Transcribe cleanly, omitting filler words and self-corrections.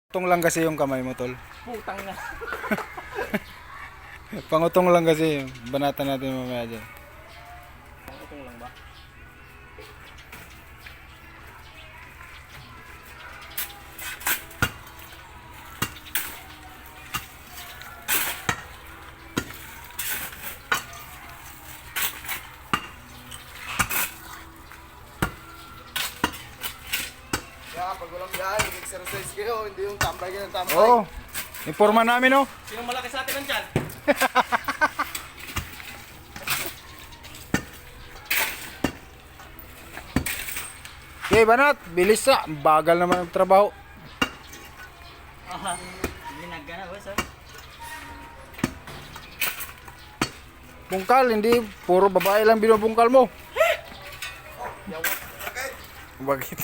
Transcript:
Utong lang kasi yung kamay mo, tol. Putang na. Pangutong lang kasi. Banatan natin mamaya dyan. Pangutong lang ba? Kaya pag walang biyahe, exercise kayo, hindi yung tambay kayo ng tambay. Oo. Informa namin, oh. Sino malaki sa atin nandyan? Okay, banat. Bilis sa. Bagal naman ang trabaho. Aha. Hindi nagana ba sir? Bungkal, hindi. Puro babae lang binubungkal mo. Bakit?